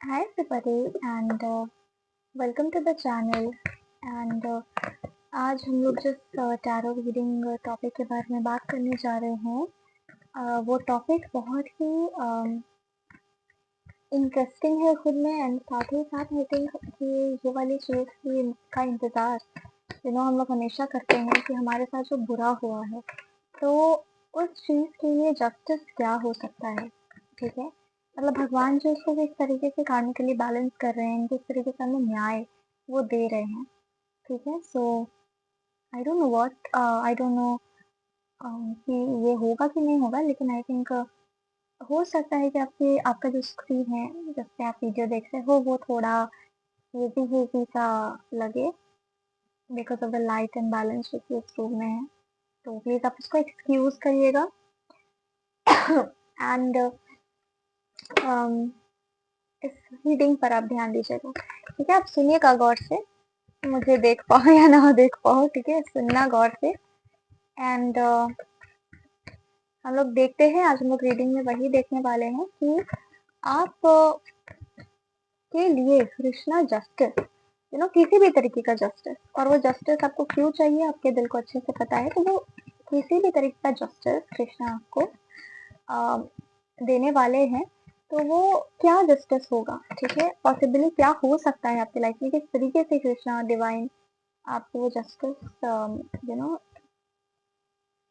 Hi everybody and welcome to the channel and आज हम लोग जिस टैरो रीडिंग टॉपिक के बारे में बात करने जा रहे हैं वो टॉपिक बहुत ही इंटरेस्टिंग है खुद में एंड साथ ही साथ आई थिंक कि ये वाली चीज़ का इंतज़ार हम लोग हमेशा करते हैं कि हमारे साथ जो बुरा हुआ है तो उस चीज़ के लिए जस्टिस क्या हो सकता है। ठीक है, मतलब भगवान जो इसको किस तरीके से कार्मिकली बैलेंस कर रहे हैं, किस तरीके से हमें न्याय वो दे रहे हैं। ठीक है, सो आई डोंट नो कि ये होगा कि नहीं होगा, लेकिन आई थिंक हो सकता है कि आपका जो स्क्रीन है जिस पे आप वीडियो देख रहे हो वो थोड़ा हेजी हेजी सा लगे because of the light and balance जो कि इस रूम में है, तो प्लीज़ आप इसको एक्सक्यूज करिएगा। एंड इस रीडिंग पर आप ध्यान दीजिएगा। ठीक है, आप सुनिएगा गौर से, मुझे देख पाओ या ना देख पाओ। ठीक है, सुनना गौर से। एंड हम लोग देखते हैं, आज हम लोग रीडिंग में वही देखने वाले हैं कि आप के लिए कृष्णा जस्टिस किसी भी तरीके का जस्टिस, और वो जस्टिस आपको क्यों चाहिए आपके दिल को अच्छे से पता है, तो वो किसी भी तरीके का जस्टिस कृष्णा आपको देने वाले हैं। तो वो क्या जस्टिस होगा, ठीक है, पॉसिबली क्या हो सकता है आपकी लाइफ में, किस तरीके से कृष्णा डिवाइन आपको वो जस्टिस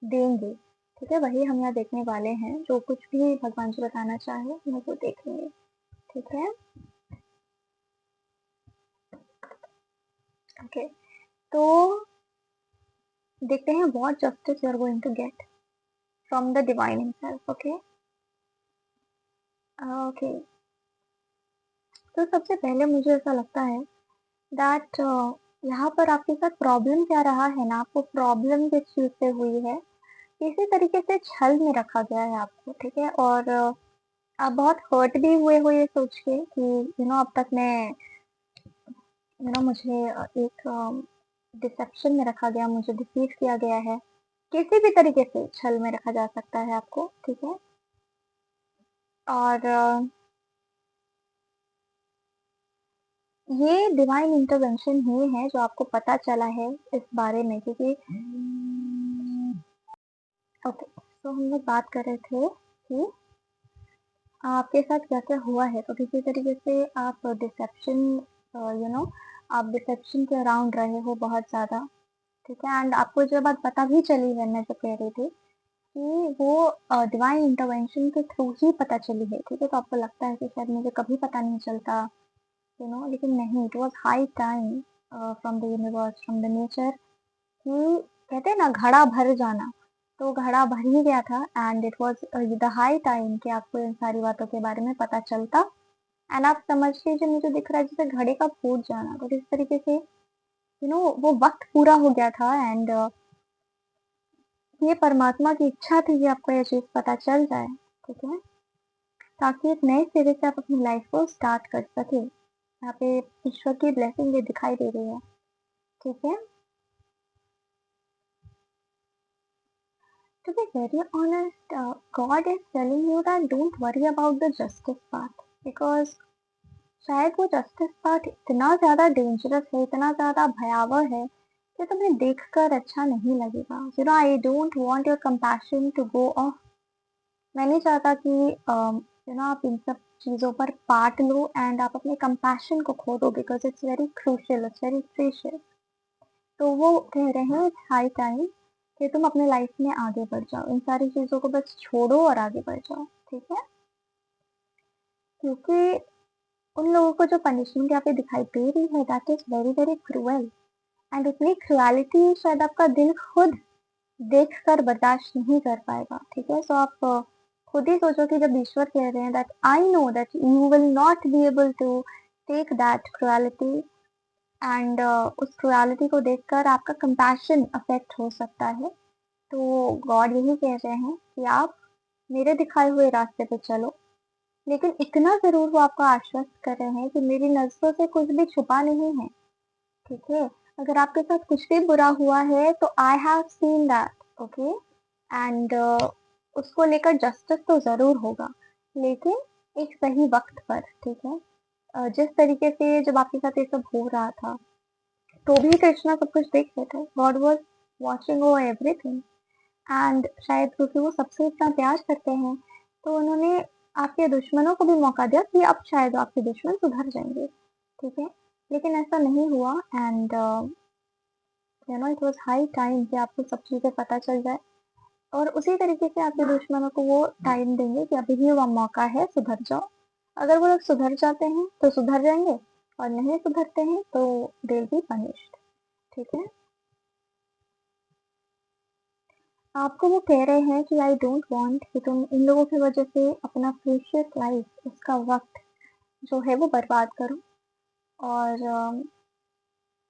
देंगे। ठीक है, वही हम यहाँ देखने वाले हैं, जो कुछ भी भगवान जी बताना चाहे हम वो देखेंगे। ठीक है, ओके, तो देखते हैं what justice you are going to get from the divine himself. Okay okay, तो सबसे पहले मुझे ऐसा लगता है दैट यहाँ पर आपके साथ प्रॉब्लम क्या रहा है ना, आपको प्रॉब्लम किस चीज़ से हुई है, किसी तरीके से छल में रखा गया है आपको। ठीक है, और आप बहुत हर्ट भी हुए हो ये सोच के कि अब तक मैं मुझे एक डिसेप्शन में रखा गया, मुझे डिसीव किया गया है, किसी भी तरीके से छल में रखा जा सकता है आपको। ठीक है, और ये डिवाइन इंटरवेंशन ही है जो आपको पता चला है इस बारे में, क्योंकि ओके, तो हम लोग बात कर रहे थे कि आपके साथ क्या क्या हुआ है, तो किसी तरीके से आप डिसेप्शन आप डिसेप्शन के अराउंड रहे हो बहुत ज़्यादा। ठीक है, एंड आपको जो बात पता भी चली है, मैं जो कह रही थी कि वो डिवाइन इंटरवेंशन के थ्रू ही पता चली है। ठीक है, तो आपको लगता है कि शायद मुझे कभी पता नहीं चलता, लेकिन नहीं, it was high time from the universe, from the nature, कि कहते हैं ना घड़ा भर जाना, तो घड़ा भर ही गया था and it was the high time कि आपको इन सारी बातों के बारे में पता चलता। एंड आप समझ लीजिए, मुझे दिख रहा है जैसे घड़े का फूट जाना, तो इस तरीके से वो वक्त पूरा हो गया था एंड ये परमात्मा की इच्छा थी कि आपको ये चीज़ पता चल जाए। ठीक है, ताकि एक नए सिरे से आप अपनी लाइफ को स्टार्ट कर सके। यहाँ पे ईश्वर की ब्लेसिंग ये दिखाई दे रही है। ठीक है, to be very honest, God is telling you that don't worry about the justice part, because शायद वो जस्टिस पार्ट इतना ज़्यादा डेंजरस है, इतना ज़्यादा भयावह है कि तुम्हें देखकर अच्छा नहीं लगेगा। I don't want your compassion to go off. मैं नहीं चाहता कि आप इन सब चीज़ों पर पार्ट लो एंड आप अपने कंपैशन को खो दो, because it's very crucial, it's very precious. तो वो कह रहे हैं इट्स हाई टाइम कि तुम अपने लाइफ में आगे बढ़ जाओ, इन सारी चीज़ों को बस छोड़ो और आगे बढ़ जाओ। ठीक है, क्योंकि उन लोगों को जो पनिशमेंट यहाँ पे दिखाई दे रही है that is very very cruel, and उतनी क्रुएलिटी शायद आपका दिल खुद देख कर बर्दाश्त नहीं कर पाएगा। ठीक है, सो आप खुद ही सोचो कि जब ईश्वर कह रहे हैं that I know that you will not be able to take that cruelty, and उस क्रुएलिटी को देखकर आपका कंपैशन अफेक्ट हो सकता है। तो गॉड यही कह रहे हैं कि आप मेरे दिखाए हुए रास्ते पे चलो, लेकिन इतना ज़रूर वो आपको आश्वस्त कर रहे हैं कि मेरी नज़रों से कुछ भी छुपा नहीं है। ठीक है, अगर आपके साथ कुछ भी बुरा हुआ है तो I have seen that. Okay, and उसको लेकर जस्टिस तो ज़रूर होगा, लेकिन एक सही वक्त पर। ठीक है, जिस तरीके से जब आपके साथ ये सब हो रहा था, तो भी कृष्णा सब कुछ देख रहे थे। God was watching over everything and शायद क्योंकि वो सबसे इतना प्यार करते हैं, तो उन्होंने आपके दुश्मनों को भी मौका दिया कि अब शायद आपके दुश्मन सुधर जाएँगे, ठीक है? लेकिन ऐसा नहीं हुआ and it was high time कि आपको सब चीज़ें पता चल जाए और उसी तरीके से आपके दुश्मनों को वो टाइम देंगे कि अभी भी वो मौका है, सुधर जाओ। अगर वो लोग सुधर जाते हैं, तो सुधर जाएँगे और नहीं सुधरते हैं, तो दे विल बी पनिश्ड, ठीक है? आपको वो कह रहे हैं कि आई डोंट वांट कि तुम इन लोगों की वजह से अपना प्रीशियस लाइफ, उसका वक़्त जो है वो बर्बाद करो और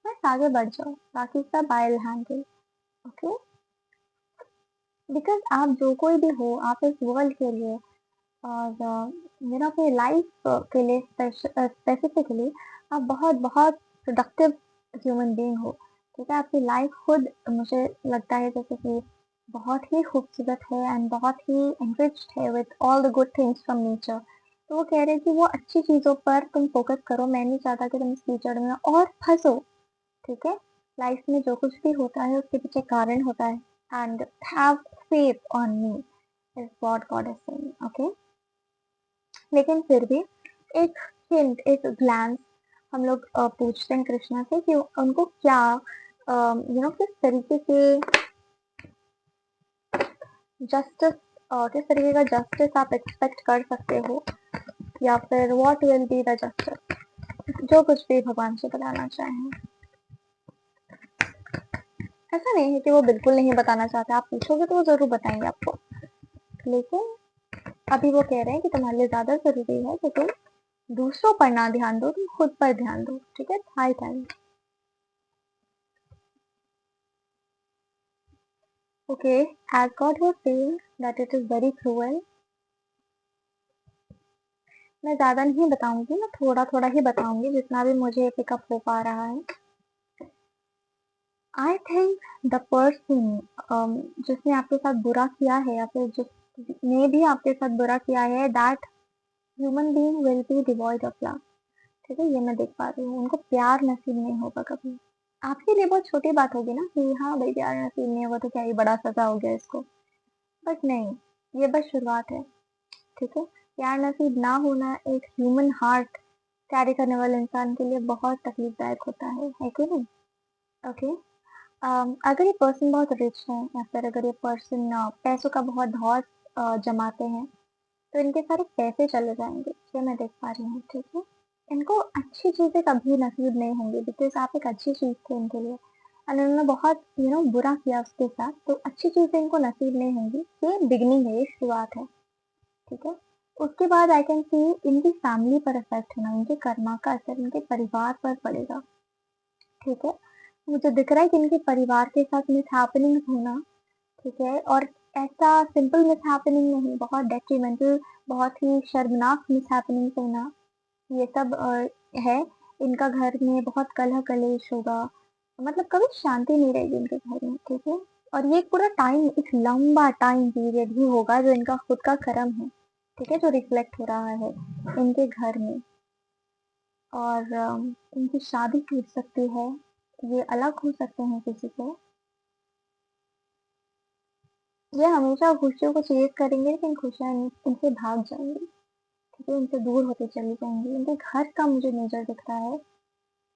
बस आगे बढ़ जाओ, बाकी सब I will handle, okay? Because आप जो कोई भी हो, आप इस वर्ल्ड के लिए और अपनी लाइफ के लिए स्पेसिफिकली आप बहुत-बहुत प्रोडक्टिव ह्यूमन बीइंग हो, ठीक है? आपकी लाइफ खुद मुझे लगता है जैसे कि बहुत ही खूबसूरत है एंड बहुत ही एनरिच्ड है with all the good things from nature. तो वो कह रहे हैं कि वो अच्छी चीज़ों पर तुम फ़ोकस करो, मैं नहीं चाहता कि तुम इस कीचड़ में और फँसो, ठीक है? लाइफ में जो कुछ भी होता है उसके पीछे कारण होता है and have faith on me is what God is saying, okay? लेकिन फिर भी एक हिंट, एक ग्लैंस हम लोग पूछते हैं कृष्णा से कि उनको क्या किस तरीके से जस्टिस किस तरीके का जस्टिस आप एक्सपेक्ट कर सकते हो या फिर what will be the justice जो कुछ भी भगवान से बताना चाहें। ऐसा नहीं है कि वो बिल्कुल नहीं बताना चाहते, आप पूछोगे तो वो ज़रूर बताएंगे आपको, लेकिन अभी वो कह रहे हैं कि तुम्हारे लिए ज़्यादा ज़रूरी है कि तुम दूसरों पर ना ध्यान दो, तुम खुद पर ध्यान दो, ठीक है? High time. Okay, as God was saying that it is very cruel, मैं ज़्यादा नहीं बताऊँगी, मैं थोड़ा-थोड़ा ही बताऊँगी जितना भी मुझे पिकअप हो पा रहा है। आई थिंक द पर्सन जिसने आपके साथ बुरा किया है या फिर जिसने भी आपके साथ बुरा किया है that human being will be devoid of love, ठीक है? ये मैं देख पा रही हूँ, उनको प्यार नसीब नहीं होगा कभी। आपके लिए बहुत छोटी बात होगी ना कि हाँ भाई प्यार नसीब नहीं होगा तो क्या ही बड़ा सज़ा हो गया इसको, बट नहीं, ये बस शुरुआत है। ठीक है? प्यार नसीब ना होना एक ह्यूमन हार्ट कैरी करने वाले इंसान के लिए बहुत तकलीफदायक होता है कि नहीं? ओके? अगर ये पर्सन बहुत रिच है या फिर अगर ये पर्सन पैसों का बहुत धौंस जमाते हैं, तो इनके सारे पैसे चले जाएँगे, ये मैं देख पा रही हूँ, ठीक है? इनको अच्छी चीज़ें कभी नसीब नहीं होंगी बिकॉज़ आप एक अच्छी चीज़ थे इनके लिए एंड उन्होंने बहुत बुरा किया उसके साथ, तो अच्छी चीज़ें इनको नसीब नहीं होंगी। ये बिगिनिंग है, ये शुरुआत है। ठीक है? उसके बाद आई कैन सी इनकी फैमिली पर इफ़ेक्ट होना, इनके कर्मा का असर इनके परिवार पर पड़ेगा, ठीक है? मुझे दिख रहा है कि इनके परिवार के साथ मिसहैपनिंग्स होना, ठीक है? और ऐसा सिंपल मिसहैपनिंग नहीं, बहुत डेट्रिमेंटल, बहुत ही शर्मनाक मिसहैपनिंग्स होना, ये सब है। इनका घर में बहुत कलह-कलेश होगा, मतलब कभी शांति नहीं रहेगी इनके घर में, ठीक है? और ये पूरा टाइम एक लंबा टाइम पीरियड ही होगा जो इनका खुद का कर्म है, ठीक है? जो रिफ्लेक्ट हो रहा है इनके घर में और इनकी शादी टूट सकती है, ये अलग हो सकते हैं किसी से। ये हमेशा खुशियों को चेज़ करेंगे लेकिन खुशियाँ इनसे भाग जाएँगी, ठीक है? इनसे दूर होते चली जाएँगी। इनके घर का मुझे नेचर दिख रहा है,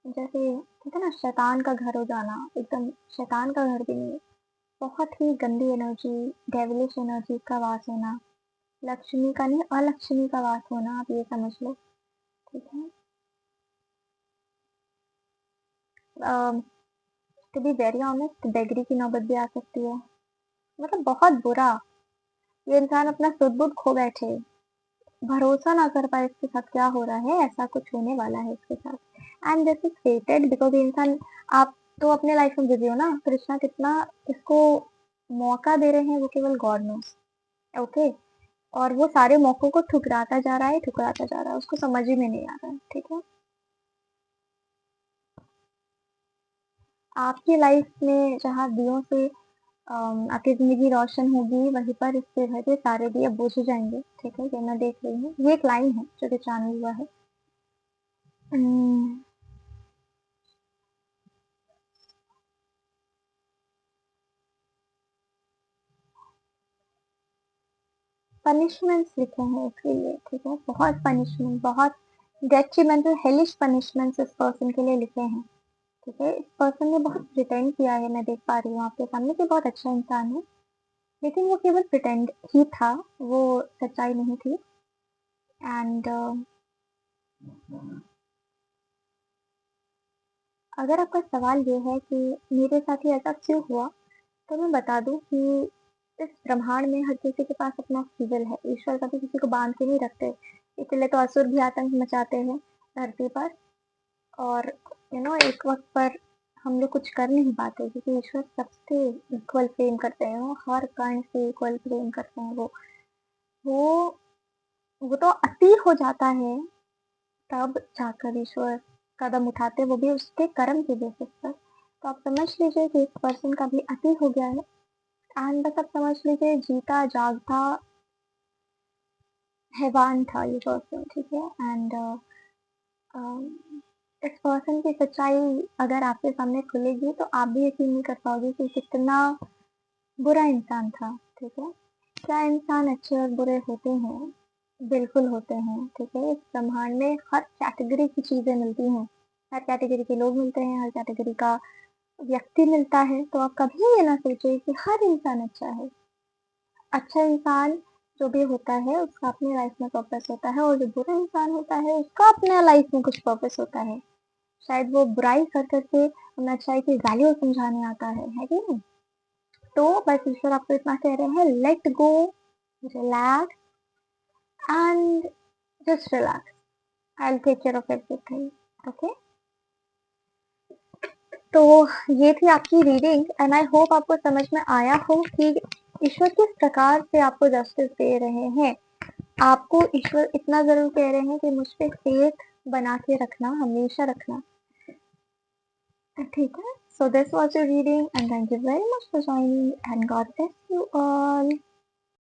जैसे कहते हैं ना शैतान का घर हो जाना, एकदम शैतान का घर भी नहीं, बहुत ही गंदी एनर्जी, डेविलिश एनर्जी का वास होना, लक्ष्मी का नहीं अलक्ष्मी का वास होना, आप ये समझ लो, ठीक है? To be very honest beggary की नौबत भी आ सकती है, मतलब बहुत बुरा। ये इंसान अपना सुध-बुध खो बैठे, भरोसा ना कर पाए इसके साथ क्या हो रहा है, ऐसा कुछ होने वाला है इसके साथ एंड दिस इज़ फेटेड बिकॉज़ ये इंसान आप तो अपने लाइफ में बिज़ी हो ना, कृष्णा कितना इसको मौका दे रहे हैं वो केवल गॉड नोज़, ओके? और वो सारे मौकों को ठुकराता जा रहा है, ठुकराता जा रहा है, उसको समझ ही में नहीं आ रहा है, ठीक है? आपकी लाइफ में जहाँ दियों से आपकी ज़िंदगी रोशन होगी, वहीं पर इसके घर के सारे दिए बुझ जाएँगे, ठीक है? ये मैं देख रही हूँ। ये एक लाइन है जो कि चालू हुआ है। पनिशमेंट्स लिखे हैं इसके लिए, ठीक है, बहुत पनिशमेंट, बहुत डेट्रीमेंटल हेलिश पनिशमेंट्स इस पर्सन के लिए लिखे हैं, ठीक है। इस पर्सन ने बहुत प्रिटेंड किया है, मैं देख पा रही हूँ आपके सामने कि बहुत अच्छा इंसान है, लेकिन वो केवल प्रिटेंड ही था, वो सच्चाई नहीं थी। एंड अगर आपका सवाल ये है कि मेरे साथ ही ऐसा क्यों हुआ, तो मैं बता दूं कि इस ब्रह्मांड में हर किसी के पास अपना सिविल है। ईश्वर कभी किसी को बांध के नहीं रखते, इसलिए तो असुर भी आतंक मचाते हैं धरती पर। और एक वक्त पर हम लोग कुछ कर नहीं पाते, क्योंकि ईश्वर सबसे इक्वल प्रेम करते हैं, वो हर कण से इक्वल प्रेम करते हैं। वो वो तो अति हो जाता है, तब जाकर ईश्वर कदम उठाते, वो भी उसके कर्म के बेसिस पर। तो आप समझ लीजिए कि इस पर्सन का भी अति हो गया है। एंड बस आप समझ लीजिए जीता जागता हैवान था ये पर्सन, ठीक है। एंड इस पर्सन की सच्चाई अगर आपके सामने खुलेगी तो आप भी यकीन नहीं कर पाओगे कि कितना बुरा इंसान था, ठीक है। क्या इंसान अच्छे और बुरे होते हैं? बिल्कुल होते हैं, ठीक है। इस ब्रह्मांड में हर कैटेगरी की चीजें मिलती हैं, हर कैटेगरी के लोग मिलते हैं, हर कैटेगरी का व्यक्ति मिलता है। तो आप कभी ये ना सोचिए कि हर इंसान अच्छा है। अच्छा इंसान जो भी होता है उसका अपनी लाइफ में पर्पस होता है, और जो बुरा इंसान होता है उसका अपने लाइफ में कुछ पर्पस होता है। शायद वो बुराई कर करके हमें अच्छाई की वैल्यू समझाने आता है कि नहीं। तो बस ईश्वर आपको इतना कह रहे हैं, let go, relax and just relax, I will take care of everything, okay. तो ये थी आपकी रीडिंग, एंड आई होप आपको समझ में आया हो कि ईश्वर किस प्रकार से आपको जस्टिस दे रहे हैं। आपको ईश्वर इतना जरूर कह रहे हैं कि मुझ पे फेथ बना के रखना, हमेशा रखना, ठीक है। So this was your reading and thank you very much for joining and God bless you all.